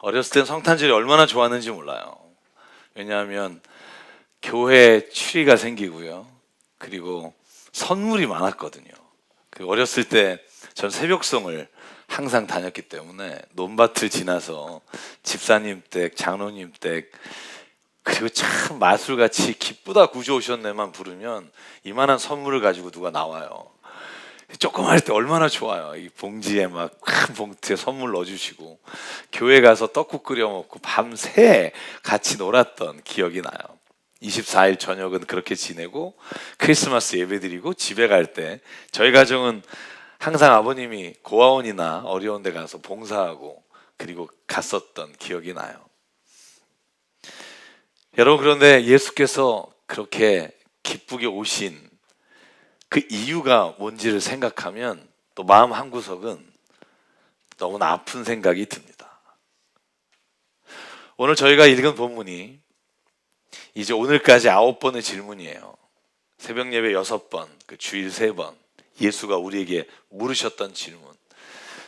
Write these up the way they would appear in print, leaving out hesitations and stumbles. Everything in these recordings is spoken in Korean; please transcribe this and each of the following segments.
어렸을 땐 성탄절이 얼마나 좋았는지 몰라요. 왜냐하면 교회 추리가 생기고요. 그리고 선물이 많았거든요. 어렸을 때 전 새벽송을 항상 다녔기 때문에 논밭을 지나서 집사님 댁, 장로님 댁, 그리고 참 마술같이 기쁘다 구주 오셨네만 부르면 이만한 선물을 가지고 누가 나와요. 조그마할 때 얼마나 좋아요. 이 봉지에 막 큰 봉투에 선물 넣어주시고 교회 가서 떡국 끓여 먹고 밤새 같이 놀았던 기억이 나요. 24일 저녁은 그렇게 지내고 크리스마스 예배드리고 집에 갈 때 저희 가정은 항상 아버님이 고아원이나 어려운 데 가서 봉사하고 그리고 갔었던 기억이 나요. 여러분, 그런데 예수께서 그렇게 기쁘게 오신 그 이유가 뭔지를 생각하면 또 마음 한구석은 너무나 아픈 생각이 듭니다. 오늘 저희가 읽은 본문이 이제 오늘까지 9번의 질문이에요. 새벽 예배 6번, 그 주일 3번, 예수가 우리에게 물으셨던 질문.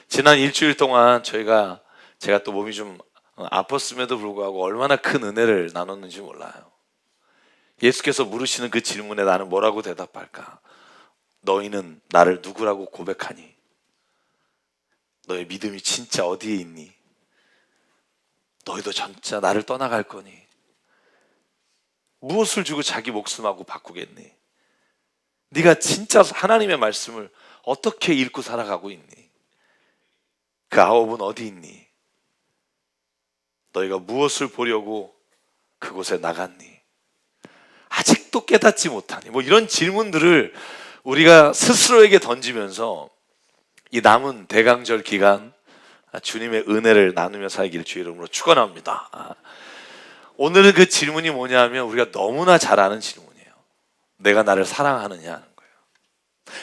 지난 일주일 동안 제가 또 몸이 좀 아팠음에도 불구하고 얼마나 큰 은혜를 나눴는지 몰라요. 예수께서 물으시는 그 질문에 나는 뭐라고 대답할까? 너희는 나를 누구라고 고백하니? 너의 믿음이 진짜 어디에 있니? 너희도 진짜 나를 떠나갈 거니? 무엇을 주고 자기 목숨하고 바꾸겠니? 네가 진짜 하나님의 말씀을 어떻게 읽고 살아가고 있니? 그 9은 어디 있니? 너희가 무엇을 보려고 그곳에 나갔니? 아직도 깨닫지 못하니? 이런 질문들을 우리가 스스로에게 던지면서 이 남은 대강절 기간 주님의 은혜를 나누며 살기를 주의 이름으로 축원합니다. 오늘은 그 질문이 뭐냐면 우리가 너무나 잘 아는 질문이에요. 내가 나를 사랑하느냐 하는 거예요.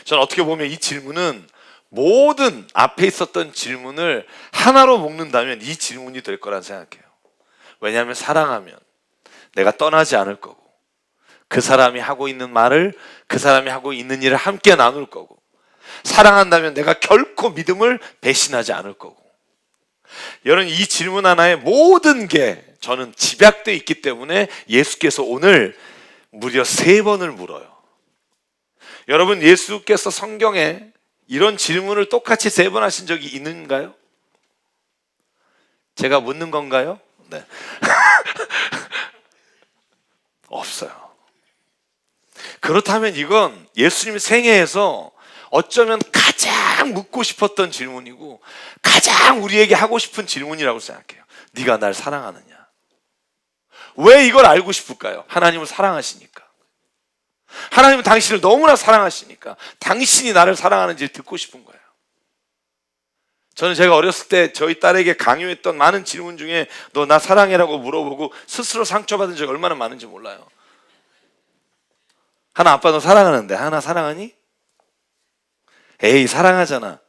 저는 어떻게 보면 이 질문은 모든 앞에 있었던 질문을 하나로 묶는다면 이 질문이 될 거란 생각해요. 왜냐하면 사랑하면 내가 떠나지 않을 거고 그 사람이 하고 있는 말을, 그 사람이 하고 있는 일을 함께 나눌 거고, 사랑한다면 내가 결코 믿음을 배신하지 않을 거고. 여러분, 이 질문 하나에 모든 게 저는 집약되어 있기 때문에 예수께서 오늘 무려 3번을 물어요. 여러분, 예수께서 성경에 이런 질문을 똑같이 3번 하신 적이 있는가요? 제가 묻는 건가요? 네. 없어요. 그렇다면 이건 예수님의 생애에서 어쩌면 가장 묻고 싶었던 질문이고 가장 우리에게 하고 싶은 질문이라고 생각해요. 네가 날 사랑하느냐? 왜 이걸 알고 싶을까요? 하나님을 사랑하시니까. 하나님은 당신을 너무나 사랑하시니까 당신이 나를 사랑하는지 듣고 싶은 거예요. 저는 제가 어렸을 때 저희 딸에게 강요했던 많은 질문 중에 너 나 사랑해라고 물어보고 스스로 상처받은 적이 얼마나 많은지 몰라요. 하나, 아빠 너 사랑하는데 하나 사랑하니? 에이, 사랑하잖아.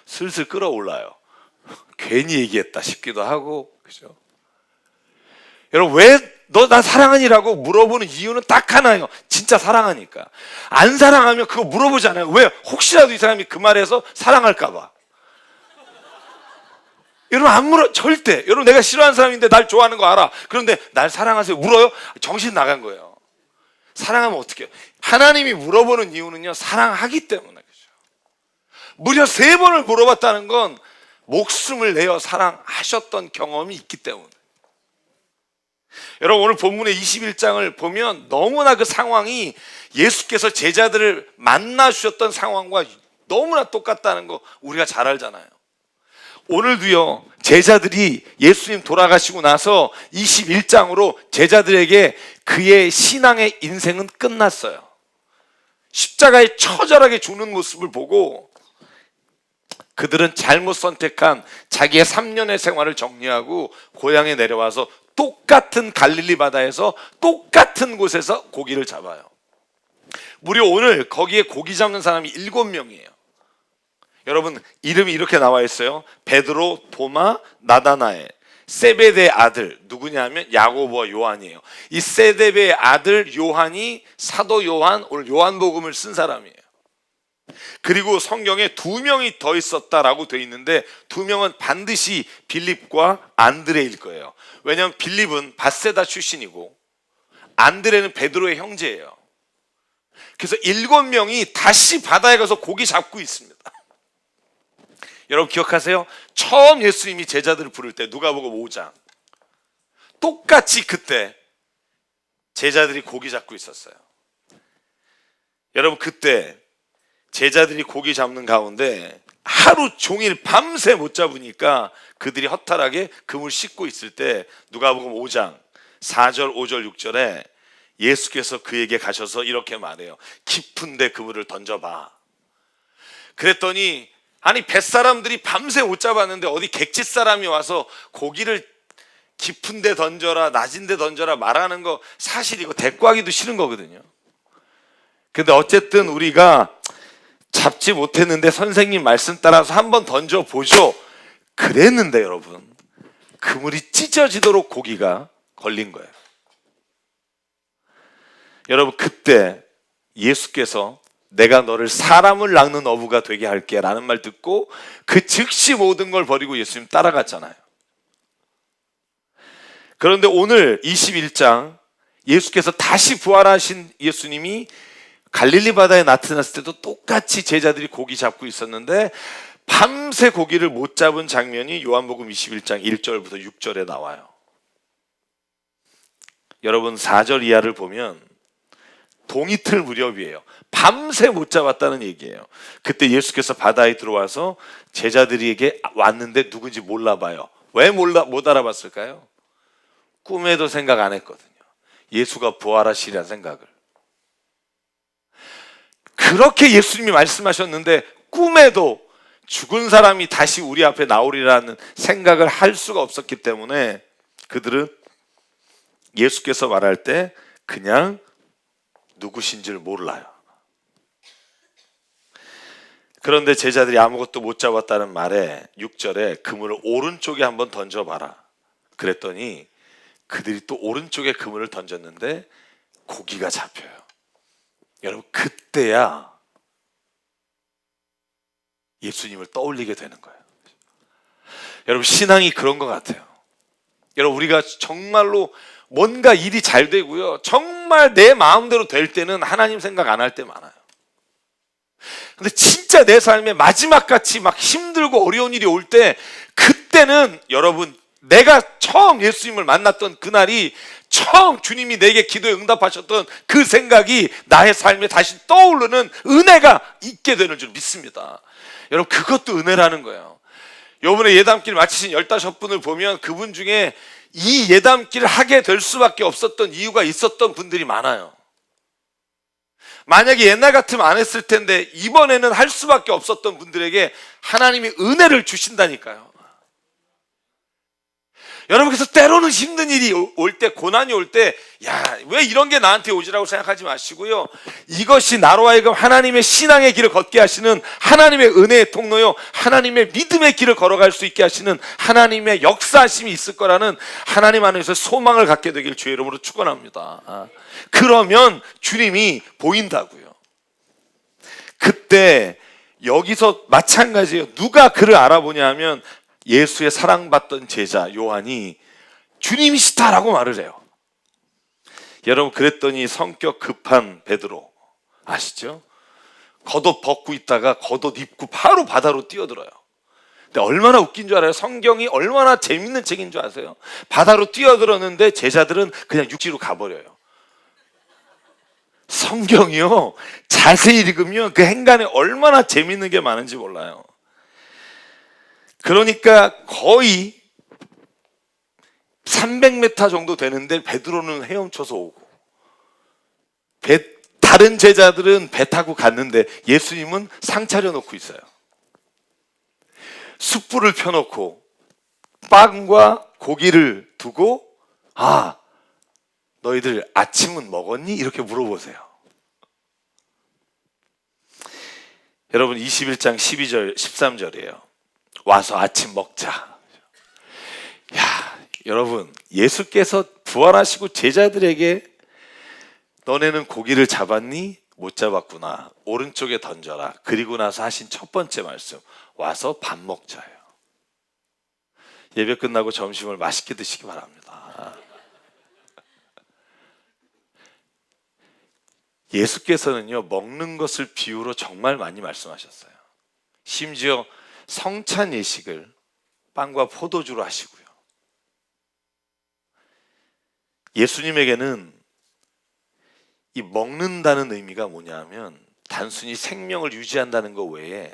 슬슬 끌어올라요. 괜히 얘기했다 싶기도 하고, 그죠? 여러분, 왜 너 나 사랑하니라고 물어보는 이유는 딱 하나예요. 진짜 사랑하니까. 안 사랑하면 그거 물어보지 않아요. 왜? 혹시라도 이 사람이 그 말에서 사랑할까봐. 여러분, 안 물어, 절대. 여러분, 내가 싫어하는 사람인데 날 좋아하는 거 알아. 그런데 날 사랑하세요. 물어요? 정신 나간 거예요. 사랑하면 어떻게 해요? 하나님이 물어보는 이유는요, 사랑하기 때문에. 그죠? 무려 3번을 물어봤다는 건 목숨을 내어 사랑하셨던 경험이 있기 때문에. 여러분, 오늘 본문의 21장을 보면 너무나 그 상황이 예수께서 제자들을 만나주셨던 상황과 너무나 똑같다는 거 우리가 잘 알잖아요. 오늘도요, 제자들이 예수님 돌아가시고 나서 21장으로 제자들에게 그의 신앙의 인생은 끝났어요. 십자가에 처절하게 죽는 모습을 보고 그들은 잘못 선택한 자기의 3년의 생활을 정리하고 고향에 내려와서 똑같은 갈릴리 바다에서 똑같은 곳에서 고기를 잡아요. 무려 오늘 거기에 고기 잡는 사람이 7명이에요. 여러분, 이름이 이렇게 나와 있어요. 베드로, 도마, 나다나엘. 세베대의 아들, 누구냐면 야고보와 요한이에요. 이 세베대의 아들 요한이 사도 요한, 오늘 요한복음을 쓴 사람이에요. 그리고 성경에 두 명이 더 있었다라고 되어 있는데 두 명은 반드시 빌립과 안드레일 거예요. 왜냐하면 빌립은 밧세다 출신이고 안드레는 베드로의 형제예요. 그래서 7명이 다시 바다에 가서 고기 잡고 있습니다. 여러분 기억하세요? 처음 예수님이 제자들을 부를 때 누가복음 5장 똑같이 그때 제자들이 고기 잡고 있었어요. 여러분 그때 제자들이 고기 잡는 가운데 하루 종일 밤새 못 잡으니까 그들이 허탈하게 그물 씻고 있을 때 누가복음 5장 4절 5절 6절에 예수께서 그에게 가셔서 이렇게 말해요. 깊은 데 그물을 던져봐. 그랬더니 아니 뱃사람들이 밤새 못 잡았는데 어디 객지 사람이 와서 고기를 깊은 데 던져라 낮은 데 던져라 말하는 거 사실 이거 대꾸하기도 싫은 거거든요. 근데 어쨌든 우리가 잡지 못했는데 선생님 말씀 따라서 한번 던져보죠 그랬는데 여러분 그물이 찢어지도록 고기가 걸린 거예요. 여러분 그때 예수께서 내가 너를 사람을 낚는 어부가 되게 할게 라는 말 듣고 그 즉시 모든 걸 버리고 예수님 따라갔잖아요. 그런데 오늘 21장 예수께서 다시 부활하신 예수님이 갈릴리 바다에 나타났을 때도 똑같이 제자들이 고기 잡고 있었는데 밤새 고기를 못 잡은 장면이 요한복음 21장 1절부터 6절에 나와요. 여러분 4절 이하를 보면 동이틀 무렵이에요. 밤새 못 잡았다는 얘기예요. 그때 예수께서 바다에 들어와서 제자들에게 왔는데 누군지 몰라봐요. 왜 못 알아봤을까요? 꿈에도 생각 안 했거든요. 예수가 부활하시리라는 생각을. 그렇게 예수님이 말씀하셨는데 꿈에도 죽은 사람이 다시 우리 앞에 나오리라는 생각을 할 수가 없었기 때문에 그들은 예수께서 말할 때 그냥 누구신지를 몰라요. 그런데 제자들이 아무것도 못 잡았다는 말에 6절에 그물을 오른쪽에 한번 던져봐라. 그랬더니 그들이 또 오른쪽에 그물을 던졌는데 고기가 잡혀요. 여러분 그때야 예수님을 떠올리게 되는 거예요. 여러분 신앙이 그런 것 같아요. 여러분 우리가 정말로 뭔가 일이 잘 되고요. 정말 내 마음대로 될 때는 하나님 생각 안 할 때 많아요. 근데 진짜 내 삶에 마지막같이 막 힘들고 어려운 일이 올 때 그때는 여러분 내가 처음 예수님을 만났던 그날이 처음 주님이 내게 기도에 응답하셨던 그 생각이 나의 삶에 다시 떠오르는 은혜가 있게 되는 줄 믿습니다. 여러분 그것도 은혜라는 거예요. 이번에 예담길 마치신 15분을 보면 그분 중에 이 예담길을 하게 될 수밖에 없었던 이유가 있었던 분들이 많아요. 만약에 옛날 같으면 안 했을 텐데 이번에는 할 수밖에 없었던 분들에게 하나님이 은혜를 주신다니까요. 여러분 그래서 때로는 힘든 일이 올 때 고난이 올 때 야, 왜 이런 게 나한테 오지라고 생각하지 마시고요. 이것이 나로 하여금 하나님의 신앙의 길을 걷게 하시는 하나님의 은혜의 통로요. 하나님의 믿음의 길을 걸어갈 수 있게 하시는 하나님의 역사하심이 있을 거라는 하나님 안에서 소망을 갖게 되길 주의 이름으로 축원합니다. 그러면 주님이 보인다고요. 그때 여기서 마찬가지예요. 누가 그를 알아보냐 하면 예수의 사랑받던 제자 요한이 주님이시다라고 말을 해요. 여러분 그랬더니 성격 급한 베드로 아시죠? 겉옷 벗고 있다가 겉옷 입고 바로 바다로 뛰어들어요. 근데 얼마나 웃긴 줄 알아요? 성경이 얼마나 재밌는 책인 줄 아세요? 바다로 뛰어들었는데 제자들은 그냥 육지로 가버려요. 성경이요 자세히 읽으면 그 행간에 얼마나 재밌는 게 많은지 몰라요. 그러니까 거의 300m 정도 되는데 베드로는 헤엄쳐서 오고 다른 제자들은 배 타고 갔는데 예수님은 상 차려놓고 있어요. 숯불을 펴놓고 빵과 고기를 두고 아 너희들 아침은 먹었니? 이렇게 물어보세요. 여러분 21장 12절 13절이에요. 와서 아침 먹자. 야, 여러분 예수께서 부활하시고 제자들에게 너네는 고기를 잡았니? 못 잡았구나. 오른쪽에 던져라. 그리고 나서 하신 첫 번째 말씀, 와서 밥 먹자예요. 예배 끝나고 점심을 맛있게 드시기 바랍니다. 예수께서는요, 먹는 것을 비유로 정말 많이 말씀하셨어요. 심지어 성찬 예식을 빵과 포도주로 하시고요. 예수님에게는 이 먹는다는 의미가 뭐냐면 단순히 생명을 유지한다는 것 외에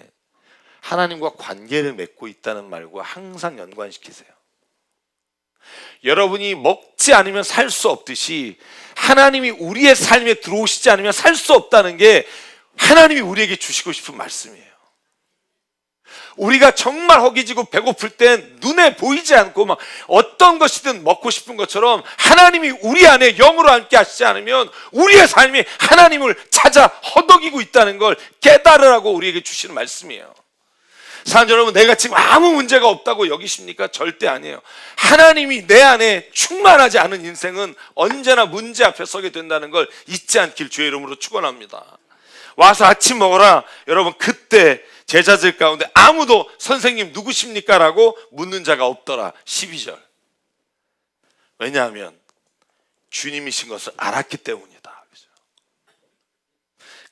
하나님과 관계를 맺고 있다는 말과 항상 연관시키세요. 여러분이 먹지 않으면 살 수 없듯이 하나님이 우리의 삶에 들어오시지 않으면 살 수 없다는 게 하나님이 우리에게 주시고 싶은 말씀이에요. 우리가 정말 허기지고 배고플 땐 눈에 보이지 않고 막 어떤 것이든 먹고 싶은 것처럼 하나님이 우리 안에 영으로 함께 하시지 않으면 우리의 삶이 하나님을 찾아 허덕이고 있다는 걸 깨달으라고 우리에게 주시는 말씀이에요. 사랑하는 여러분, 내가 지금 아무 문제가 없다고 여기십니까? 절대 아니에요. 하나님이 내 안에 충만하지 않은 인생은 언제나 문제 앞에 서게 된다는 걸 잊지 않길 주의 이름으로 축원합니다. 와서 아침 먹어라. 여러분, 그때 제자들 가운데 아무도 선생님 누구십니까? 라고 묻는 자가 없더라. 12절. 왜냐하면 주님이신 것을 알았기 때문이다.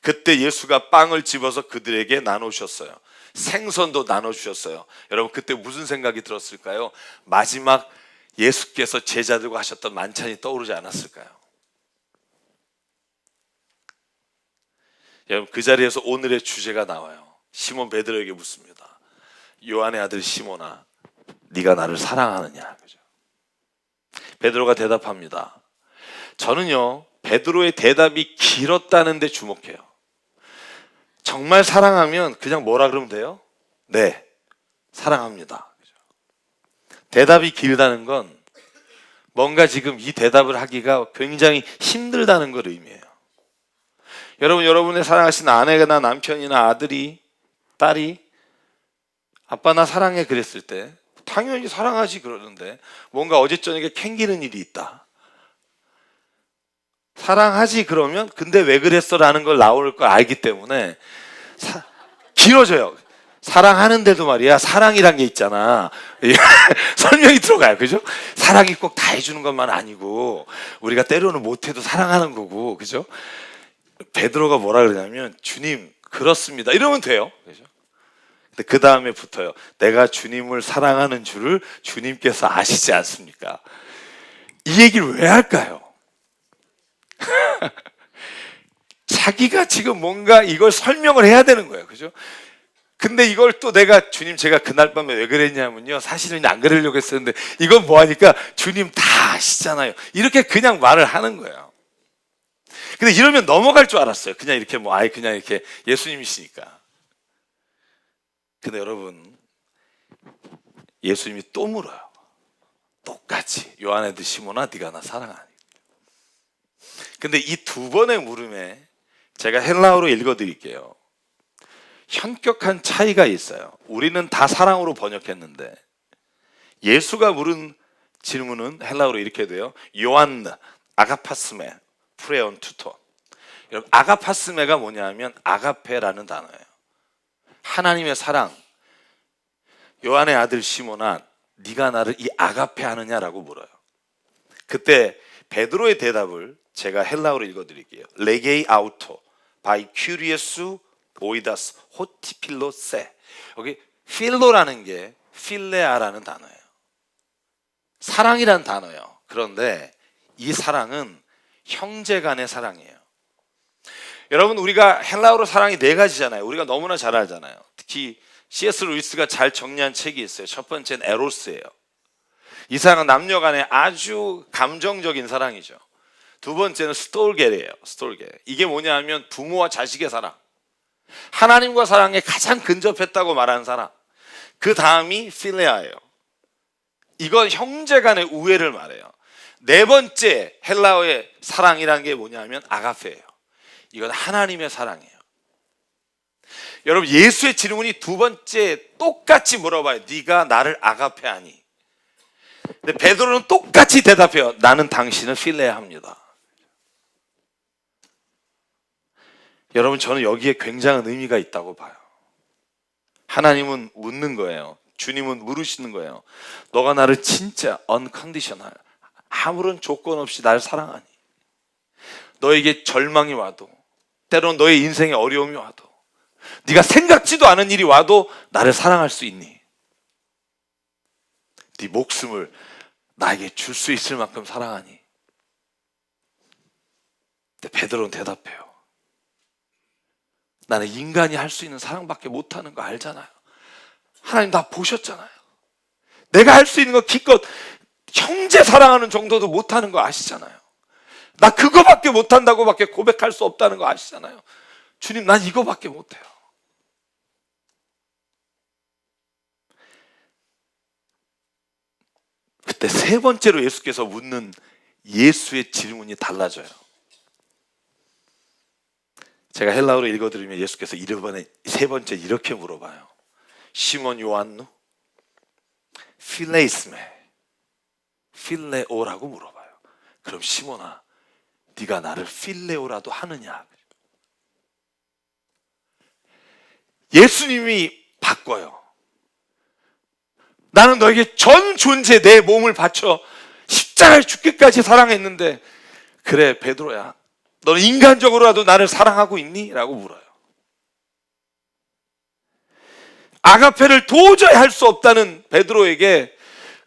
그때 예수가 빵을 집어서 그들에게 나누셨어요. 생선도 나눠주셨어요. 여러분, 그때 무슨 생각이 들었을까요? 마지막 예수께서 제자들과 하셨던 만찬이 떠오르지 않았을까요? 여러분, 그 자리에서 오늘의 주제가 나와요. 시몬 베드로에게 묻습니다. 요한의 아들 시몬아, 네가 나를 사랑하느냐? 그죠? 베드로가 대답합니다. 저는요, 베드로의 대답이 길었다는 데 주목해요. 정말 사랑하면 그냥 뭐라 그러면 돼요? 네, 사랑합니다. 그죠? 대답이 길다는 건 뭔가 지금 이 대답을 하기가 굉장히 힘들다는 걸 의미해요. 여러분, 여러분의 사랑하신 아내나 남편이나 아들이, 딸이 아빠 나 사랑해 그랬을 때 당연히 사랑하지 그러는데 뭔가 어제 저녁에 캥기는 일이 있다. 사랑하지 그러면 근데 왜 그랬어? 라는 걸 나올 걸 알기 때문에 길어져요. 사랑하는데도 말이야, 사랑이란 게 있잖아. 설명이 들어가요. 그죠? 사랑이 꼭 다 해주는 것만 아니고 우리가 때로는 못해도 사랑하는 거고. 그죠? 베드로가 뭐라 그러냐면 주님 그렇습니다 이러면 돼요. 그죠? 근데 그 다음에 붙어요. 내가 주님을 사랑하는 줄을 주님께서 아시지 않습니까? 이 얘기를 왜 할까요? 자기가 지금 뭔가 이걸 설명을 해야 되는 거예요. 그죠? 근데 이걸 또 내가 주님 제가 그날 밤에 왜 그랬냐면요, 사실은 안 그러려고 했었는데 이건 뭐하니까 주님 다 아시잖아요. 이렇게 그냥 말을 하는 거예요. 근데 이러면 넘어갈 줄 알았어요. 그냥 이렇게 뭐 아예 그냥 이렇게 예수님이시니까. 근데 여러분, 예수님이 또 물어요. 똑같이 요한의 아들 시몬아, 네가 나 사랑하니? 근데 이 두 번의 물음에 제가 헬라어로 읽어드릴게요. 현격한 차이가 있어요. 우리는 다 사랑으로 번역했는데 예수가 물은 질문은 헬라어로 이렇게 돼요. 요한 아가파스메 프레온 투토. 여러분, 아가파스메가 뭐냐면 아가페라는 단어예요. 하나님의 사랑. 요한의 아들 시몬아, 네가 나를 이 아가페 하느냐라고 물어요. 그때 베드로의 대답을 제가 헬라어로 읽어드릴게요. 레게이 아우토 바이 큐리에스 오이다스 호티필로세. 여기 필로라는 게 필레아라는 단어예요. 사랑이란 단어예요. 그런데 이 사랑은 형제 간의 사랑이에요. 여러분, 우리가 헬라어로 사랑이 네 가지잖아요. 우리가 너무나 잘 알잖아요. 특히 C.S. 루이스가 잘 정리한 책이 있어요. 첫 번째는 에로스예요. 이 사랑은 남녀 간의 아주 감정적인 사랑이죠. 두 번째는 스톨게예요. 스톨게. 이게 뭐냐 하면 부모와 자식의 사랑. 하나님과 사랑에 가장 근접했다고 말하는 사랑. 그 다음이 필레아예요. 이건 형제 간의 우애를 말해요. 네 번째 헬라어의 사랑이라는 게 뭐냐면 아가페예요. 이건 하나님의 사랑이에요. 여러분, 예수의 질문이 두 번째 똑같이 물어봐요. 네가 나를 아가페하니? 근데 베드로는 똑같이 대답해요. 나는 당신을 필레아합니다. 여러분, 저는 여기에 굉장한 의미가 있다고 봐요. 하나님은 묻는 거예요. 주님은 물으시는 거예요. 너가 나를 진짜 unconditional, 아무런 조건 없이 나를 사랑하니? 너에게 절망이 와도, 때로는 너의 인생에 어려움이 와도, 네가 생각지도 않은 일이 와도 나를 사랑할 수 있니? 네 목숨을 나에게 줄 수 있을 만큼 사랑하니? 근데 베드로는 대답해요. 나는 인간이 할 수 있는 사랑밖에 못하는 거 알잖아요. 하나님 나 보셨잖아요. 내가 할 수 있는 거 기껏 형제 사랑하는 정도도 못하는 거 아시잖아요. 나 그거밖에 못한다고 밖에 고백할 수 없다는 거 아시잖아요. 주님, 난 이거밖에 못해요. 그때 세 번째로 예수께서 묻는 예수의 질문이 달라져요. 제가 헬라어로 읽어드리면 예수께서 이번에 세 번째 이렇게 물어봐요. 시몬 요한누 필레이스메 필레오라고 물어봐요. 그럼 시몬아, 네가 나를 필레오라도 하느냐? 예수님이 바꿔요. 나는 너에게 전 존재 내 몸을 바쳐 십자가에 죽기까지 사랑했는데, 그래 베드로야, 너는 인간적으로라도 나를 사랑하고 있니? 라고 물어요. 아가페를 도저히 할 수 없다는 베드로에게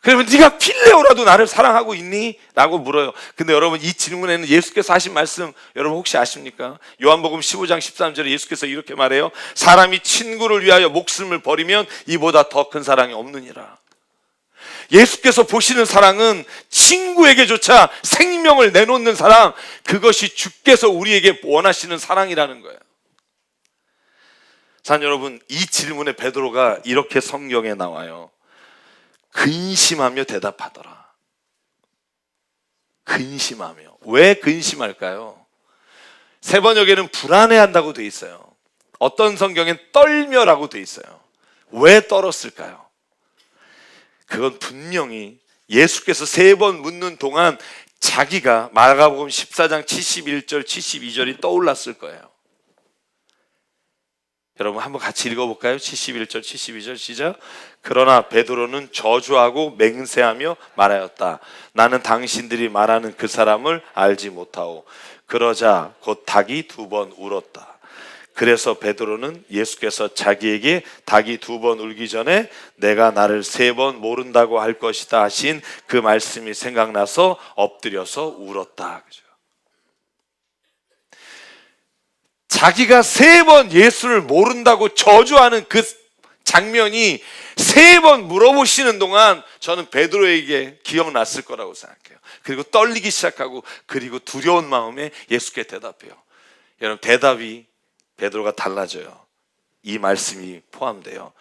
그러면 네가 필레오라도 나를 사랑하고 있니? 라고 물어요. 근데 여러분, 이 질문에는 예수께서 하신 말씀 여러분 혹시 아십니까? 요한복음 15장 13절에 예수께서 이렇게 말해요. 사람이 친구를 위하여 목숨을 버리면 이보다 더 큰 사랑이 없느니라. 예수께서 보시는 사랑은 친구에게조차 생명을 내놓는 사랑, 그것이 주께서 우리에게 원하시는 사랑이라는 거예요. 자, 여러분, 이 질문에 베드로가 이렇게 성경에 나와요. 근심하며 대답하더라. 근심하며. 왜 근심할까요? 세 번역에는 불안해한다고 돼 있어요. 어떤 성경엔 떨며라고 돼 있어요. 왜 떨었을까요? 그건 분명히 예수께서 세 번 묻는 동안 자기가 마가복음 14장 71절 72절이 떠올랐을 거예요. 여러분 한번 같이 읽어볼까요? 71절 72절 시작. 그러나 베드로는 저주하고 맹세하며 말하였다. 나는 당신들이 말하는 그 사람을 알지 못하오. 그러자 곧 닭이 두 번 울었다. 그래서 베드로는 예수께서 자기에게 닭이 두 번 울기 전에 내가 나를 세 번 모른다고 할 것이다 하신 그 말씀이 생각나서 엎드려서 울었다. 그죠? 자기가 세 번 예수를 모른다고 저주하는 그 장면이 세 번 물어보시는 동안 저는 베드로에게 기억났을 거라고 생각해요. 그리고 떨리기 시작하고, 그리고 두려운 마음에 예수께 대답해요. 여러분, 대답이 베드로가 달라져요. 이 말씀이 포함돼요.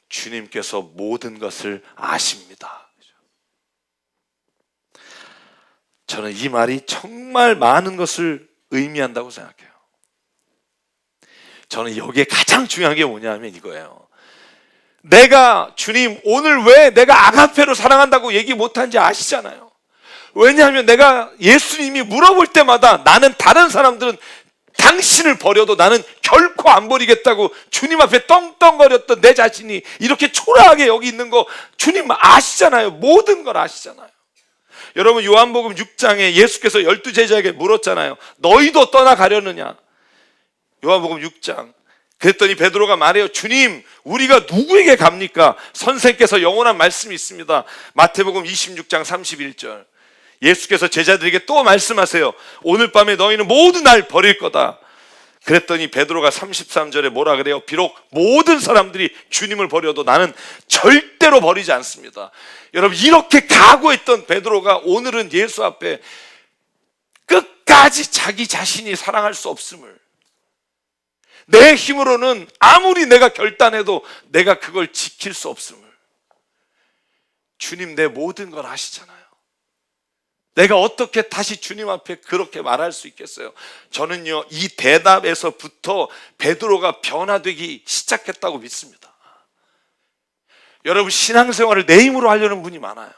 주님께서 모든 것을 아십니다. 저는 이 말이 정말 많은 것을 의미한다고 생각해요. 저는 여기에 가장 중요한 게 뭐냐면 이거예요. 내가 주님 오늘 왜 내가 아가페로 사랑한다고 얘기 못한지 아시잖아요. 왜냐하면 내가 예수님이 물어볼 때마다 나는 다른 사람들은 당신을 버려도 나는 결코 안 버리겠다고 주님 앞에 떵떵거렸던 내 자신이 이렇게 초라하게 여기 있는 거 주님 아시잖아요. 모든 걸 아시잖아요. 여러분, 요한복음 6장에 예수께서 12제자에게 물었잖아요. 너희도 떠나가려느냐? 요한복음 6장. 그랬더니 베드로가 말해요. 주님, 우리가 누구에게 갑니까? 선생께서 영원한 말씀이 있습니다. 마태복음 26장 31절. 예수께서 제자들에게 또 말씀하세요. 오늘 밤에 너희는 모두 날 버릴 거다. 그랬더니 베드로가 33절에 뭐라 그래요? 비록 모든 사람들이 주님을 버려도 나는 절대로 버리지 않습니다. 여러분, 이렇게 각오했던 베드로가 오늘은 예수 앞에 끝까지 자기 자신이 사랑할 수 없음을, 내 힘으로는 아무리 내가 결단해도 내가 그걸 지킬 수 없음을, 주님 내 모든 걸 아시잖아요. 내가 어떻게 다시 주님 앞에 그렇게 말할 수 있겠어요? 저는요, 이 대답에서부터 베드로가 변화되기 시작했다고 믿습니다. 여러분, 신앙생활을 내 힘으로 하려는 분이 많아요.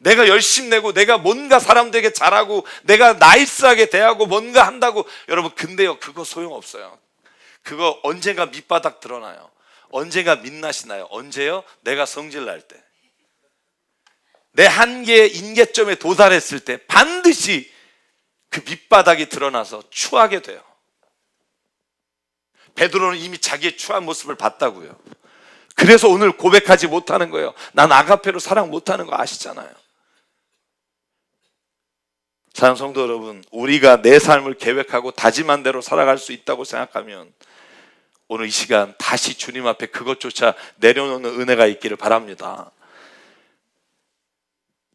내가 열심내고 내가 뭔가 사람들에게 잘하고 내가 나이스하게 대하고 뭔가 한다고. 여러분 근데요, 그거 소용없어요. 그거 언젠가 밑바닥 드러나요. 언젠가 민낯이 나요. 언제요? 내가 성질 날 때, 내 한계의 인계점에 도달했을 때 반드시 그 밑바닥이 드러나서 추하게 돼요. 베드로는 이미 자기의 추한 모습을 봤다고요. 그래서 오늘 고백하지 못하는 거예요. 난 아가페로 사랑 못하는 거 아시잖아요. 사랑하는 성도 여러분, 우리가 내 삶을 계획하고 다짐한 대로 살아갈 수 있다고 생각하면 오늘 이 시간 다시 주님 앞에 그것조차 내려놓는 은혜가 있기를 바랍니다.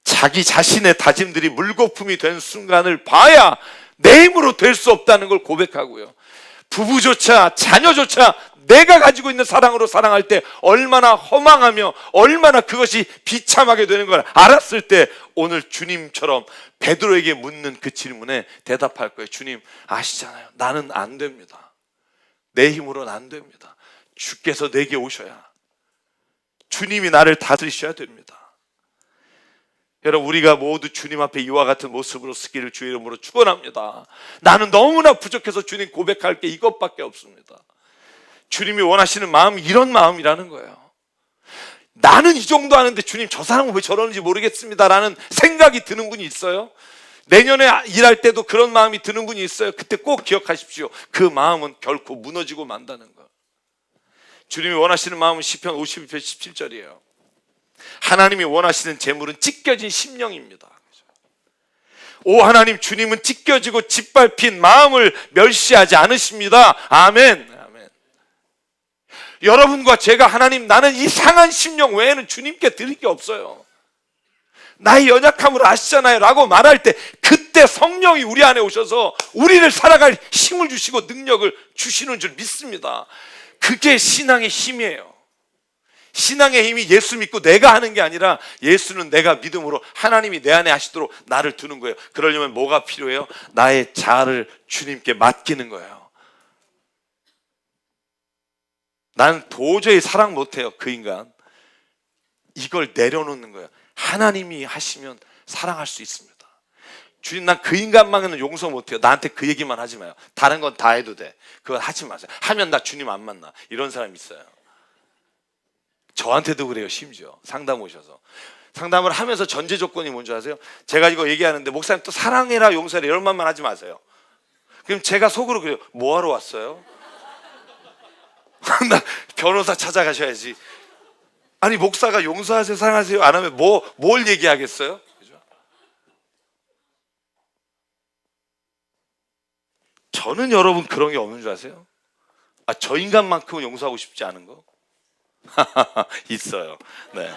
자기 자신의 다짐들이 물거품이 된 순간을 봐야 내 힘으로 될 수 없다는 걸 고백하고요. 부부조차 자녀조차 내가 가지고 있는 사랑으로 사랑할 때 얼마나 허망하며 얼마나 그것이 비참하게 되는 걸 알았을 때 오늘 주님처럼 베드로에게 묻는 그 질문에 대답할 거예요. 주님 아시잖아요. 나는 안 됩니다. 내 힘으로는 안 됩니다. 주께서 내게 오셔야, 주님이 나를 다스리셔야 됩니다. 여러분, 우리가 모두 주님 앞에 이와 같은 모습으로 서기를 주의 이름으로 축원합니다. 나는 너무나 부족해서 주님 고백할 게 이것밖에 없습니다. 주님이 원하시는 마음이 이런 마음이라는 거예요. 나는 이 정도 하는데 주님 저 사람은 왜 저러는지 모르겠습니다 라는 생각이 드는 분이 있어요? 내년에 일할 때도 그런 마음이 드는 분이 있어요? 그때 꼭 기억하십시오. 그 마음은 결코 무너지고 만다는 거. 주님이 원하시는 마음은 시편 52편 17절이에요. 하나님이 원하시는 재물은 찢겨진 심령입니다. 오 하나님, 주님은 찢겨지고 짓밟힌 마음을 멸시하지 않으십니다. 아멘. 아멘. 여러분과 제가 하나님, 나는 이 상한 심령 외에는 주님께 드릴 게 없어요, 나의 연약함을 아시잖아요 라고 말할 때 그때 성령이 우리 안에 오셔서 우리를 살아갈 힘을 주시고 능력을 주시는 줄 믿습니다. 그게 신앙의 힘이에요. 신앙의 힘이 예수 믿고 내가 하는 게 아니라 예수는 내가 믿음으로 하나님이 내 안에 하시도록 나를 두는 거예요. 그러려면 뭐가 필요해요? 나의 자아를 주님께 맡기는 거예요. 나는 도저히 사랑 못해요, 그 인간. 이걸 내려놓는 거예요. 하나님이 하시면 사랑할 수 있습니다. 주님, 난 그 인간만은 용서 못해요. 나한테 그 얘기만 하지 마요. 다른 건 다 해도 돼. 그건 하지 마세요. 하면 나 주님 안 만나. 이런 사람 있어요. 저한테도 그래요. 심지어 상담 오셔서 상담을 하면서 전제 조건이 뭔지 아세요? 제가 이거 얘기하는데 목사님 또 사랑해라 용서해라 이런 말만 하지 마세요. 그럼 제가 속으로 그래요. 뭐하러 왔어요? 나 변호사 찾아가셔야지. 아니 목사가 용서하세요 사랑하세요 안 하면 뭘 얘기하겠어요? 그죠? 저는 여러분 그런 게 없는 줄 아세요? 저 인간만큼은 용서하고 싶지 않은 거 있어요. 네.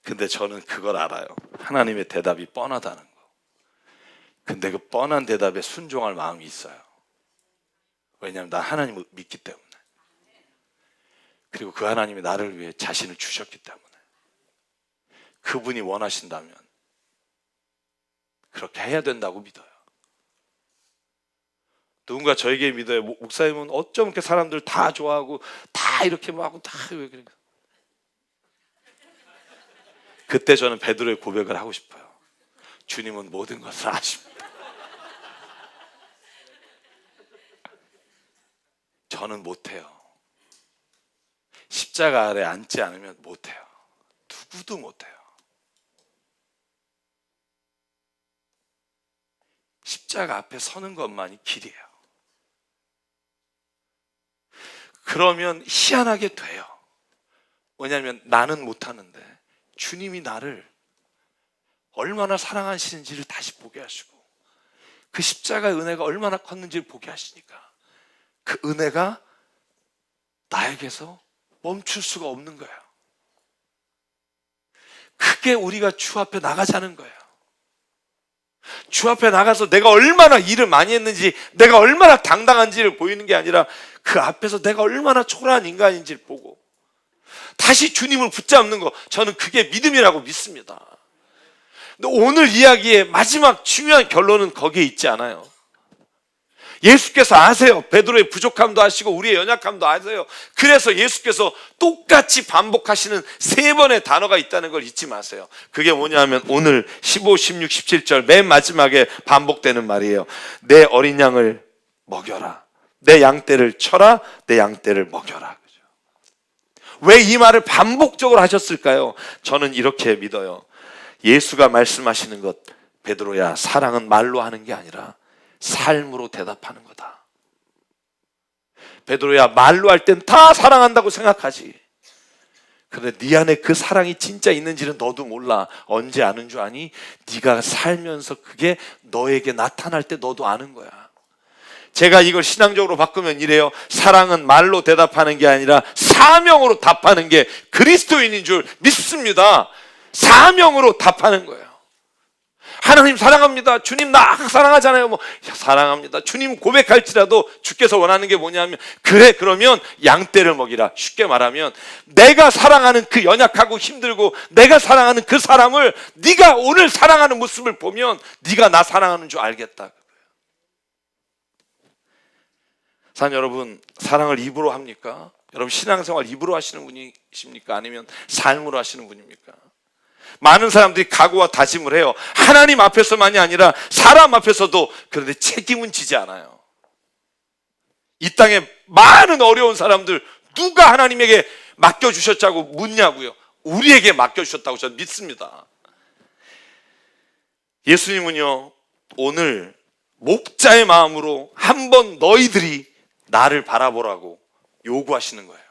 근데 저는 그걸 알아요. 하나님의 대답이 뻔하다는 거. 근데 그 뻔한 대답에 순종할 마음이 있어요. 왜냐하면 난 하나님을 믿기 때문에, 그리고 그 하나님이 나를 위해 자신을 주셨기 때문에, 그분이 원하신다면 그렇게 해야 된다고 믿어요. 누군가 저에게 믿어요. 목사님은 어쩜 이렇게 사람들 다 좋아하고 다 이렇게 뭐 하고 다 왜 그래? 그때 저는 베드로의 고백을 하고 싶어요. 주님은 모든 것을 아십니다. 저는 못해요. 십자가 아래 앉지 않으면 못해요. 누구도 못해요. 십자가 앞에 서는 것만이 길이에요. 그러면 희한하게 돼요. 왜냐하면 나는 못하는데 주님이 나를 얼마나 사랑하시는지를 다시 보게 하시고 그 십자가의 은혜가 얼마나 컸는지를 보게 하시니까 그 은혜가 나에게서 멈출 수가 없는 거예요. 그게 우리가 주 앞에 나가자는 거예요. 주 앞에 나가서 내가 얼마나 일을 많이 했는지, 내가 얼마나 당당한지를 보이는 게 아니라 그 앞에서 내가 얼마나 초라한 인간인지를 보고 다시 주님을 붙잡는 거, 저는 그게 믿음이라고 믿습니다. 근데 오늘 이야기의 마지막 중요한 결론은 거기에 있지 않아요. 예수께서 아세요. 베드로의 부족함도 아시고 우리의 연약함도 아세요. 그래서 예수께서 똑같이 반복하시는 3번의 단어가 있다는 걸 잊지 마세요. 그게 뭐냐면 오늘 15, 16, 17절 맨 마지막에 반복되는 말이에요. 내 어린 양을 먹여라. 내 양떼를 쳐라. 내 양떼를 먹여라. 왜 이 말을 반복적으로 하셨을까요? 저는 이렇게 믿어요. 예수가 말씀하시는 것, 베드로야, 사랑은 말로 하는 게 아니라 삶으로 대답하는 거다. 베드로야, 말로 할 땐 다 사랑한다고 생각하지. 그런데 네 안에 그 사랑이 진짜 있는지는 너도 몰라. 언제 아는 줄 아니? 네가 살면서 그게 너에게 나타날 때 너도 아는 거야. 제가 이걸 신앙적으로 바꾸면 이래요. 사랑은 말로 대답하는 게 아니라 사명으로 답하는 게 그리스도인인 줄 믿습니다. 사명으로 답하는 거예요. 하나님 사랑합니다. 주님 나 사랑하잖아요. 뭐 사랑합니다. 주님 고백할지라도 주께서 원하는 게 뭐냐면 그래 그러면 양떼를 먹이라. 쉽게 말하면 내가 사랑하는 그 연약하고 힘들고 내가 사랑하는 그 사람을 네가 오늘 사랑하는 모습을 보면 네가 나 사랑하는 줄 알겠다. 사랑 여러분, 사랑을 입으로 합니까? 여러분 신앙생활 입으로 하시는 분이십니까? 아니면 삶으로 하시는 분입니까? 많은 사람들이 각오와 다짐을 해요. 하나님 앞에서만이 아니라 사람 앞에서도. 그런데 책임은 지지 않아요. 이 땅에 많은 어려운 사람들 누가 하나님에게 맡겨주셨다고 묻냐고요. 우리에게 맡겨주셨다고 저는 믿습니다. 예수님은요 오늘 목자의 마음으로 한번 너희들이 나를 바라보라고 요구하시는 거예요.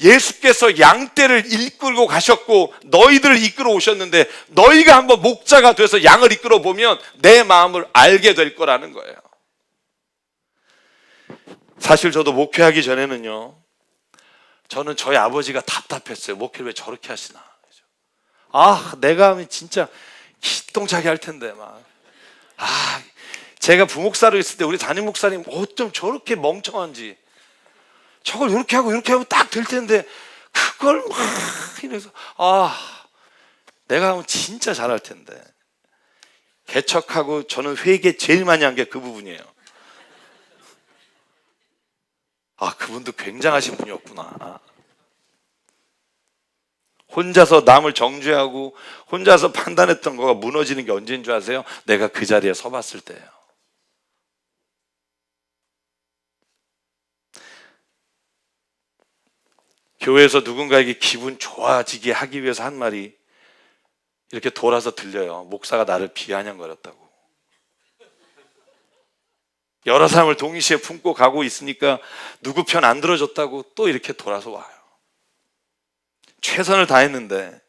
예수께서 양떼를 이끌고 가셨고 너희들을 이끌어 오셨는데 너희가 한번 목자가 돼서 양을 이끌어 보면 내 마음을 알게 될 거라는 거예요. 사실 저도 목회하기 전에는요 저는 저희 아버지가 답답했어요. 목회를 왜 저렇게 하시나. 내가 하면 진짜 기똥차게 할 텐데 제가 부목사로 있을 때 우리 담임 목사님 어쩜 저렇게 멍청한지 저걸 이렇게 하고 이렇게 하면 딱 될 텐데 그걸 막 이래서 내가 하면 진짜 잘할 텐데. 개척하고 저는 회개 제일 많이 한 게 그 부분이에요. 그분도 굉장하신 분이었구나. 혼자서 남을 정죄하고 혼자서 판단했던 거가 무너지는 게 언제인 줄 아세요? 내가 그 자리에 서봤을 때예요. 교회에서 누군가에게 기분 좋아지게 하기 위해서 한 말이 이렇게 돌아서 들려요. 목사가 나를 비아냥거렸다고. 여러 사람을 동시에 품고 가고 있으니까 누구 편 안 들어줬다고 또 이렇게 돌아서 와요. 최선을 다했는데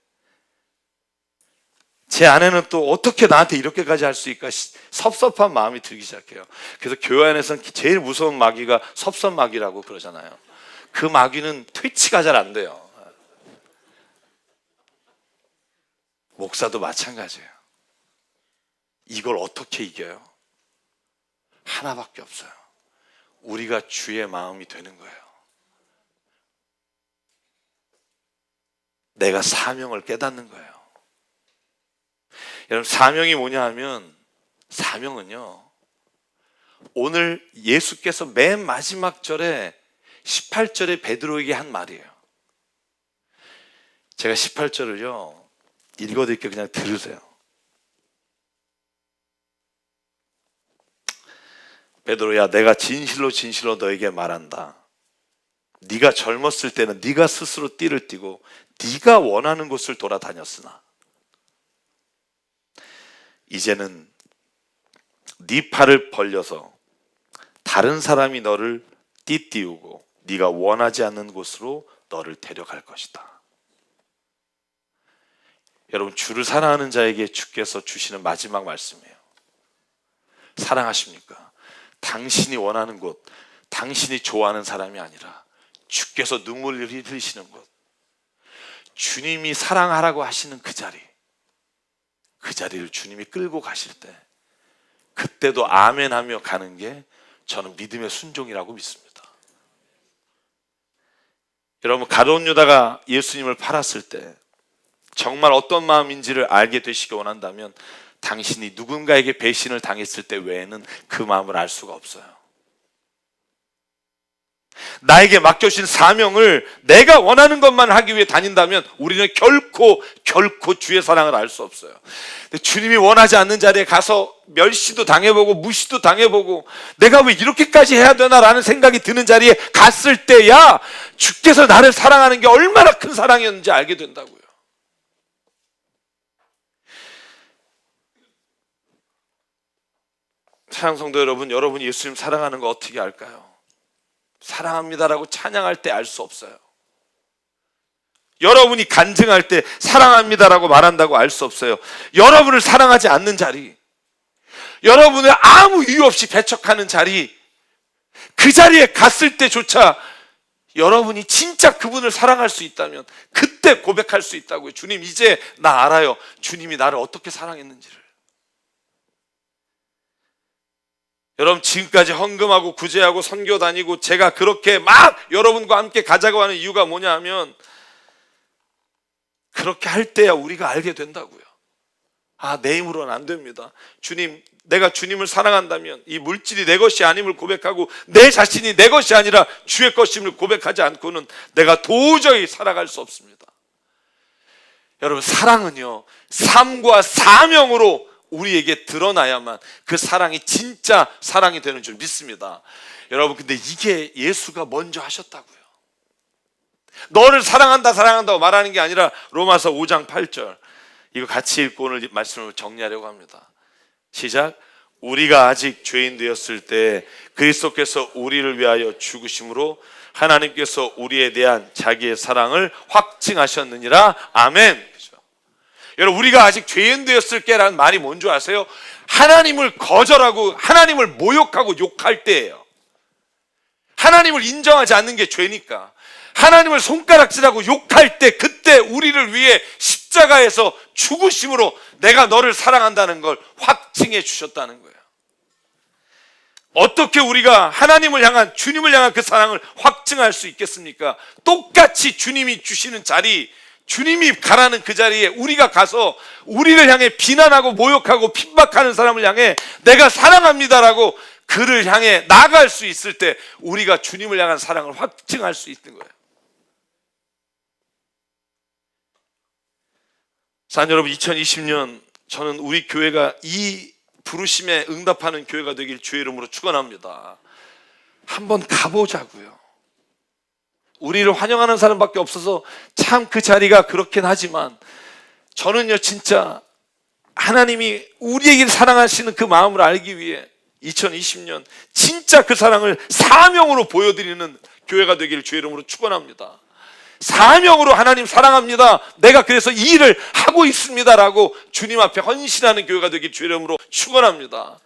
제 아내는 또 어떻게 나한테 이렇게까지 할 수 있을까 섭섭한 마음이 들기 시작해요. 그래서 교회 안에서는 제일 무서운 마귀가 섭섭마귀라고 그러잖아요. 그 마귀는 퇴치가 잘 안 돼요. 목사도 마찬가지예요. 이걸 어떻게 이겨요? 하나밖에 없어요. 우리가 주의 마음이 되는 거예요. 내가 사명을 깨닫는 거예요. 여러분 사명이 뭐냐 하면 사명은요 오늘 예수께서 맨 마지막 절에 18절에 베드로에게 한 말이에요. 제가 18절을요 읽어드릴게요. 그냥 들으세요. 베드로야 내가 진실로 진실로 너에게 말한다. 네가 젊었을 때는 네가 스스로 띠를 띠고 네가 원하는 곳을 돌아다녔으나 이제는 네 팔을 벌려서 다른 사람이 너를 띠띠우고 네가 원하지 않는 곳으로 너를 데려갈 것이다. 여러분 주를 사랑하는 자에게 주께서 주시는 마지막 말씀이에요. 사랑하십니까? 당신이 원하는 곳, 당신이 좋아하는 사람이 아니라 주께서 눈물을 흘리시는 곳, 주님이 사랑하라고 하시는 그 자리를 주님이 끌고 가실 때 그때도 아멘 하며 가는 게 저는 믿음의 순종이라고 믿습니다. 여러분 가룟 유다가 예수님을 팔았을 때 정말 어떤 마음인지를 알게 되시기 원한다면 당신이 누군가에게 배신을 당했을 때 외에는 그 마음을 알 수가 없어요. 나에게 맡겨주신 사명을 내가 원하는 것만 하기 위해 다닌다면 우리는 결코 주의 사랑을 알 수 없어요. 근데 주님이 원하지 않는 자리에 가서 멸시도 당해보고 무시도 당해보고 내가 왜 이렇게까지 해야 되나라는 생각이 드는 자리에 갔을 때야 주께서 나를 사랑하는 게 얼마나 큰 사랑이었는지 알게 된다고요. 사랑 성도 여러분, 여러분이 예수님 사랑하는 거 어떻게 알까요? 사랑합니다라고 찬양할 때 알 수 없어요. 여러분이 간증할 때 사랑합니다라고 말한다고 알 수 없어요. 여러분을 사랑하지 않는 자리, 여러분을 아무 이유 없이 배척하는 자리, 그 자리에 갔을 때조차 여러분이 진짜 그분을 사랑할 수 있다면 그때 고백할 수 있다고요. 주님, 이제 나 알아요. 주님이 나를 어떻게 사랑했는지를. 여러분, 지금까지 헌금하고 구제하고 선교 다니고 제가 그렇게 막 여러분과 함께 가자고 하는 이유가 뭐냐 하면 그렇게 할 때야 우리가 알게 된다고요. 아, 내 힘으로는 안 됩니다. 주님, 내가 주님을 사랑한다면 이 물질이 내 것이 아님을 고백하고 내 자신이 내 것이 아니라 주의 것임을 고백하지 않고는 내가 도저히 살아갈 수 없습니다. 여러분, 사랑은요, 삶과 사명으로 우리에게 드러나야만 그 사랑이 진짜 사랑이 되는 줄 믿습니다. 여러분, 근데 이게 예수가 먼저 하셨다고요. 너를 사랑한다고 말하는 게 아니라 로마서 5장 8절, 이거 같이 읽고 오늘 말씀을 정리하려고 합니다. 시작. 우리가 아직 죄인 되었을 때 그리스도께서 우리를 위하여 죽으심으로 하나님께서 우리에 대한 자기의 사랑을 확증하셨느니라. 아멘. 여러분, 우리가 아직 죄인 되었을 때라는 말이 뭔지 아세요? 하나님을 거절하고 하나님을 모욕하고 욕할 때예요. 하나님을 인정하지 않는 게 죄니까 하나님을 손가락질하고 욕할 때, 그때 우리를 위해 십자가에서 죽으심으로 내가 너를 사랑한다는 걸 확증해 주셨다는 거예요. 어떻게 우리가 하나님을 향한, 주님을 향한 그 사랑을 확증할 수 있겠습니까? 똑같이 주님이 주시는 자리, 주님이 가라는 그 자리에 우리가 가서 우리를 향해 비난하고 모욕하고 핍박하는 사람을 향해 내가 사랑합니다라고 그를 향해 나아갈 수 있을 때 우리가 주님을 향한 사랑을 확증할 수 있는 거예요. 사랑하는 여러분, 2020년 저는 우리 교회가 이 부르심에 응답하는 교회가 되길 주의 이름으로 축원합니다. 한번 가보자고요. 우리를 환영하는 사람밖에 없어서 참 그 자리가 그렇긴 하지만 저는요, 진짜 하나님이 우리에게 사랑하시는 그 마음을 알기 위해 2020년 진짜 그 사랑을 사명으로 보여드리는 교회가 되기를 주의 이름으로 축원합니다. 사명으로 하나님 사랑합니다, 내가 그래서 이 일을 하고 있습니다라고 주님 앞에 헌신하는 교회가 되기를 주의 이름으로 축원합니다.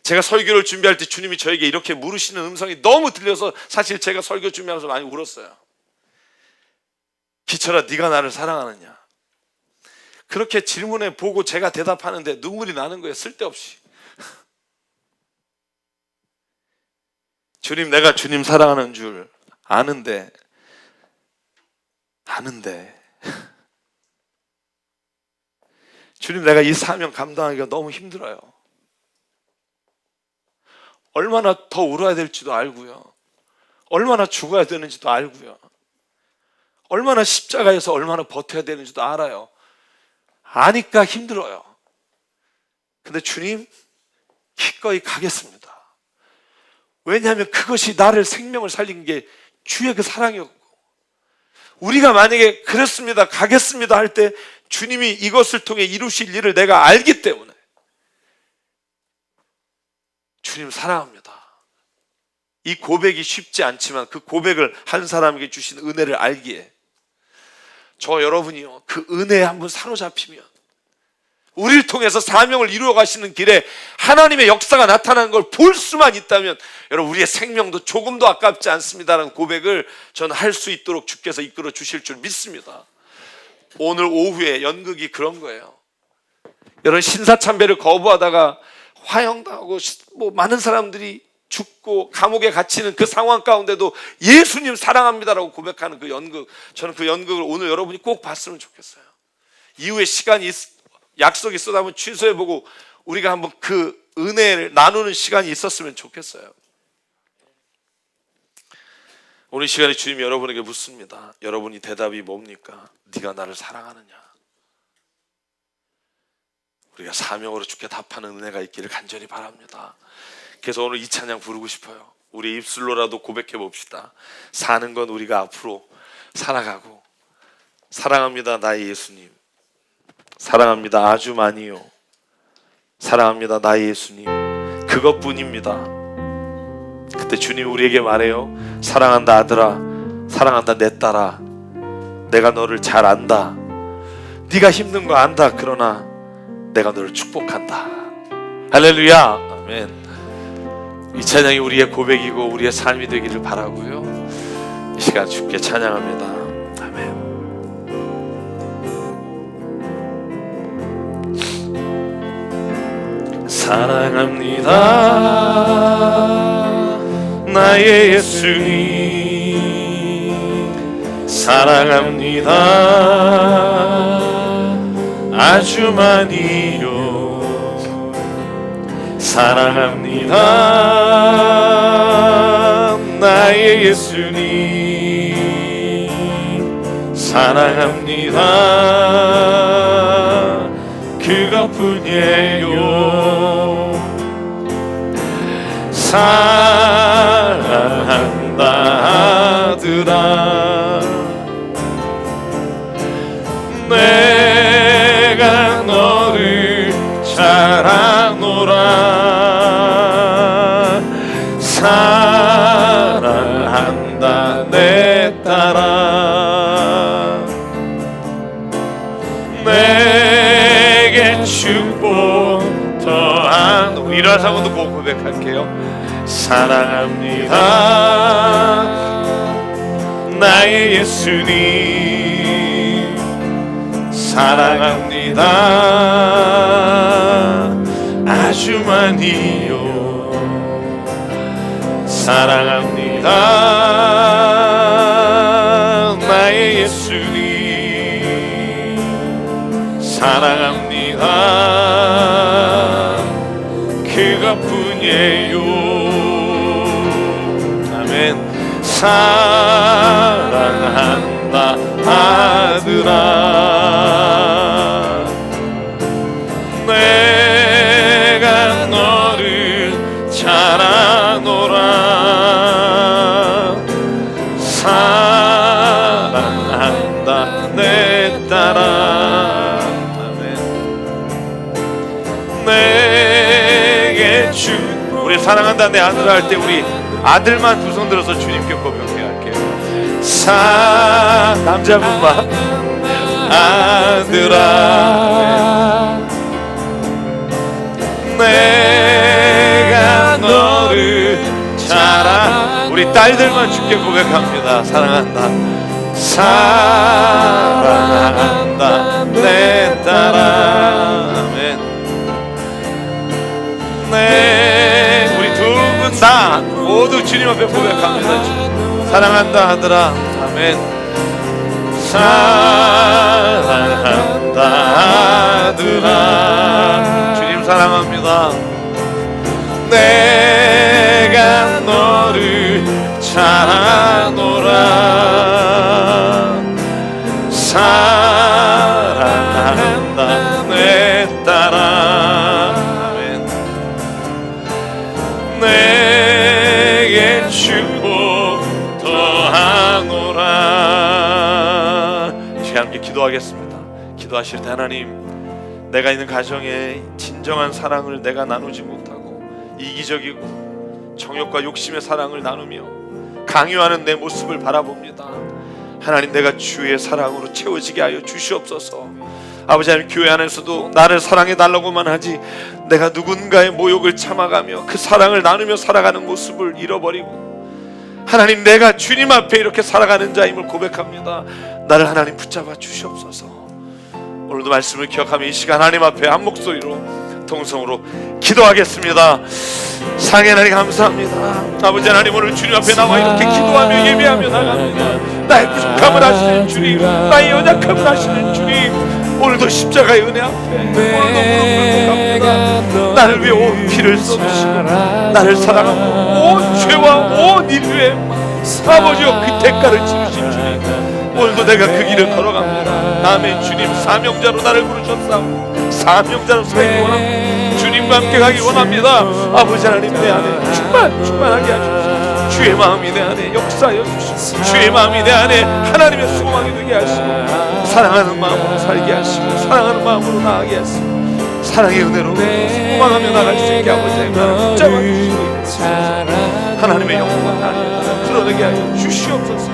제가 설교를 준비할 때 주님이 저에게 이렇게 물으시는 음성이 너무 들려서 사실 제가 설교 준비하면서 많이 울었어요. 기철아, 네가 나를 사랑하느냐? 그렇게 질문해 보고 제가 대답하는데 눈물이 나는 거예요. 쓸데없이. 주님, 내가 주님 사랑하는 줄 아는데 주님, 내가 이 사명 감당하기가 너무 힘들어요. 얼마나 더 울어야 될지도 알고요, 얼마나 죽어야 되는지도 알고요, 얼마나 십자가에서 얼마나 버텨야 되는지도 알아요. 아니까 힘들어요. 근데 주님, 기꺼이 가겠습니다. 왜냐하면 그것이 나를, 생명을 살린 게 주의 그 사랑이었고, 우리가 만약에 그렇습니다, 가겠습니다 할 때 주님이 이것을 통해 이루실 일을 내가 알기 때문에 주님 사랑합니다. 이 고백이 쉽지 않지만 그 고백을 한 사람에게 주신 은혜를 알기에 저 여러분이요, 그 은혜에 한번 사로잡히면, 우리를 통해서 사명을 이루어 가시는 길에 하나님의 역사가 나타나는 걸 볼 수만 있다면 여러분, 우리의 생명도 조금도 아깝지 않습니다라는 고백을 저는 할 수 있도록 주께서 이끌어 주실 줄 믿습니다. 오늘 오후에 연극이 그런 거예요. 여러분, 신사참배를 거부하다가 화형당하고 뭐 많은 사람들이 죽고 감옥에 갇히는 그 상황 가운데도 예수님 사랑합니다라고 고백하는 그 연극, 저는 그 연극을 오늘 여러분이 꼭 봤으면 좋겠어요. 이후에 시간이 약속 있어도 취소해보고 우리가 한번 그 은혜를 나누는 시간이 있었으면 좋겠어요. 오늘 시간에 주님이 여러분에게 묻습니다. 여러분이 대답이 뭡니까? 네가 나를 사랑하느냐? 우리가 사명으로 주께 답하는 은혜가 있기를 간절히 바랍니다. 그래서 오늘 이 찬양 부르고 싶어요. 우리 입술로라도 고백해 봅시다. 사는 건 우리가 앞으로 살아가고, 사랑합니다 나의 예수님, 사랑합니다 아주 많이요, 사랑합니다 나의 예수님, 그것뿐입니다. 그때 주님이 우리에게 말해요. 사랑한다 아들아, 사랑한다 내 딸아, 내가 너를 잘 안다. 네가 힘든 거 안다. 그러나 내가 너를 축복한다. 할렐루야. 아멘. 이 찬양이 우리의 고백이고 우리의 삶이 되기를 바라고요. 이 시간 주께 찬양합니다. 아멘. 사랑합니다 나의 예수님, 사랑합니다 아주 많이요, 사랑합니다 나의 예수님, 사랑합니다 그것뿐이에요. 사랑한다 아들아, 내가 너를 잘 아노라. 사랑한다 내 딸아, 내게 축복 더한. 우리 일어나서도 꼭 고백할게요. 사랑합니다 나의 예수님, 사랑합니다 아주 많이요, 사랑합니다 나의 예수님, 사랑합니다 그것뿐이에요. 아멘. 사랑한다 아들아, 내가 너를 잘 아노라. 사랑한다 내 딸아, 아멘. 내게 주. 우리 사랑한다 내 아들아 할 때 우리 아들만 두 손 들어서 주님께 고백해야 할게요. 남자분만. 아들아, 내가 너를 잘 아. 우리 딸들만 주께 고백합니다. 사랑한다, 사랑한다 내 딸아. 아멘. 우리 두 분 다 모두 주님 앞에 고백합니다. 사랑한다 아들아. 아멘. 사랑한다 아들아, 주님 사랑합니다. 내가 너를 잘 아노라. 사랑한다 내 딸아. 아멘. 내게 축복 더하노라. 이제 함께 기도하겠습니다. 기도하실 때 하나님, 내가 있는 가정에 진정한 사랑을 내가 나누지 못하고 이기적이고 정욕과 욕심의 사랑을 나누며 강요하는 내 모습을 바라봅니다. 하나님, 내가 주의 사랑으로 채워지게 하여 주시옵소서. 아버지 하나님, 교회 안에서도 나를 사랑해 달라고만 하지 내가 누군가의 모욕을 참아가며 그 사랑을 나누며 살아가는 모습을 잃어버리고, 하나님, 내가 주님 앞에 이렇게 살아가는 자임을 고백합니다. 나를 하나님 붙잡아 주시옵소서. 오늘도 말씀을 기억하며 이 시간 하나님 앞에 한 목소리로 통성으로 기도하겠습니다. 상해 하나님 감사합니다. 아버지 하나님, 오늘 주님 앞에 나와 이렇게 기도하며 예배하며 나갑니다. 나의 부족함을 아시는 주님, 나의 연약함을 아시는 주님, 오늘도 십자가의 은혜 앞에 오늘도 무릎 꿇고 갑니다. 나를 위해 온 피를 쏟으시고 나를 사랑하고 온 죄와 온 인류의 아버지여 그 대가를 치르신 주님, 오늘도 내가 그 길을 걸어갑니다. 아멘. 주님 사명자로 나를 부르셨사오. 사명자로 살기 원합니다. 주님과 함께 가기 원합니다. 아버지 하나님, 내 안에 충만하게 하십시오. 주의 마음이 내 안에 역사하여 주시고 주의 마음이 내 안에 하나님의 수고하게 되게 하시고 사랑하는 마음으로 살게 하시고 사랑하는 마음으로 나아가게 하시고 사랑의 은혜로 소망하며 나갈 수 있게 아버지의 나를 붙잡아 주시고 하나님의 영광을 하나님 드러내게 하여 주시옵소서.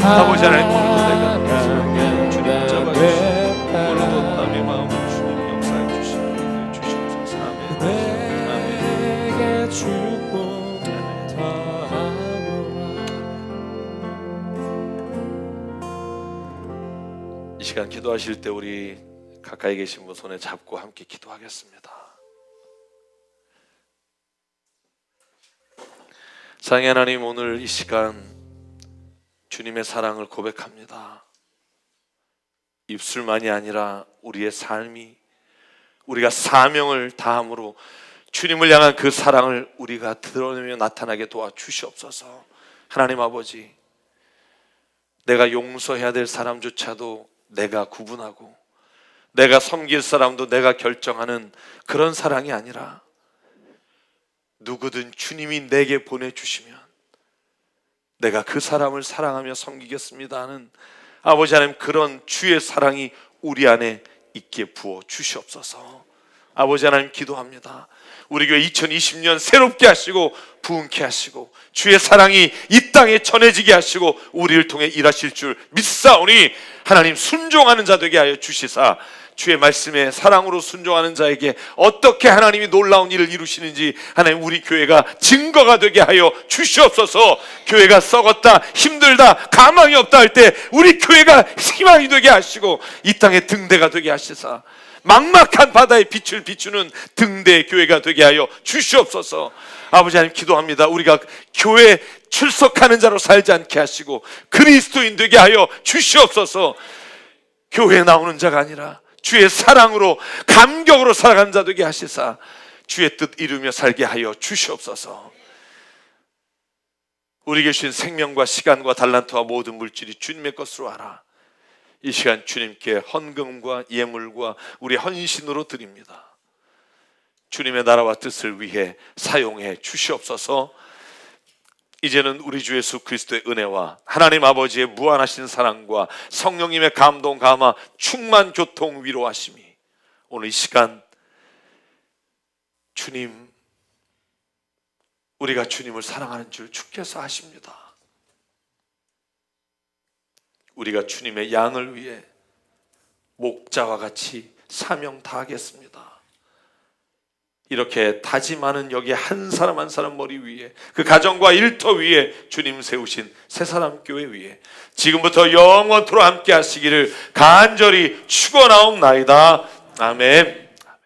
아버지 하나님, 오늘도 내가 주님 붙잡아 주시고 오늘도 남의 마음으로 주님 역사해 주시옵소서. 이 시간 기도하실 때 우리 가까이 계신 분 손에 잡고 함께 기도하겠습니다. 사랑의 하나님, 오늘 이 시간 주님의 사랑을 고백합니다. 입술만이 아니라 우리의 삶이, 우리가 사명을 다함으로 주님을 향한 그 사랑을 우리가 드러내며 나타나게 도와주시옵소서. 하나님 아버지, 내가 용서해야 될 사람조차도 내가 구분하고 내가 섬길 사람도 내가 결정하는 그런 사랑이 아니라 누구든 주님이 내게 보내주시면 내가 그 사람을 사랑하며 섬기겠습니다 하는 아버지 하나님, 그런 주의 사랑이 우리 안에 있게 부어 주시옵소서. 아버지 하나님, 기도합니다. 우리 교회 2020년 새롭게 하시고 부흥케 하시고 주의 사랑이 이 땅에 전해지게 하시고 우리를 통해 일하실 줄 믿사오니 하나님, 순종하는 자 되게 하여 주시사 주의 말씀에 사랑으로 순종하는 자에게 어떻게 하나님이 놀라운 일을 이루시는지 하나님, 우리 교회가 증거가 되게 하여 주시옵소서. 교회가 썩었다, 힘들다, 가망이 없다 할 때 우리 교회가 희망이 되게 하시고 이 땅의 등대가 되게 하시사 막막한 바다에 빛을 비추는 등대의 교회가 되게 하여 주시옵소서. 아버지 하나님, 기도합니다. 우리가 교회 출석하는 자로 살지 않게 하시고 그리스도인 되게 하여 주시옵소서. 교회에 나오는 자가 아니라 주의 사랑으로 감격으로 살아가는 자 되게 하시사 주의 뜻 이루며 살게 하여 주시옵소서. 우리에게 주신 생명과 시간과 달란트와 모든 물질이 주님의 것으로 알아 이 시간 주님께 헌금과 예물과 우리 헌신으로 드립니다. 주님의 나라와 뜻을 위해 사용해 주시옵소서. 이제는 우리 주 예수 그리스도의 은혜와 하나님 아버지의 무한하신 사랑과 성령님의 감동, 감화, 충만, 교통, 위로하심이 오늘 이 시간 주님, 우리가 주님을 사랑하는 줄 주께서 아십니다. 우리가 주님의 양을 위해 목자와 같이 사명 다하겠습니다. 이렇게 다짐하는 여기 한 사람 한 사람 머리 위에, 그 가정과 일터 위에 주님 세우신 새사람 교회 위에 지금부터 영원토록 함께 하시기를 간절히 축원하옵나이다. 아멘.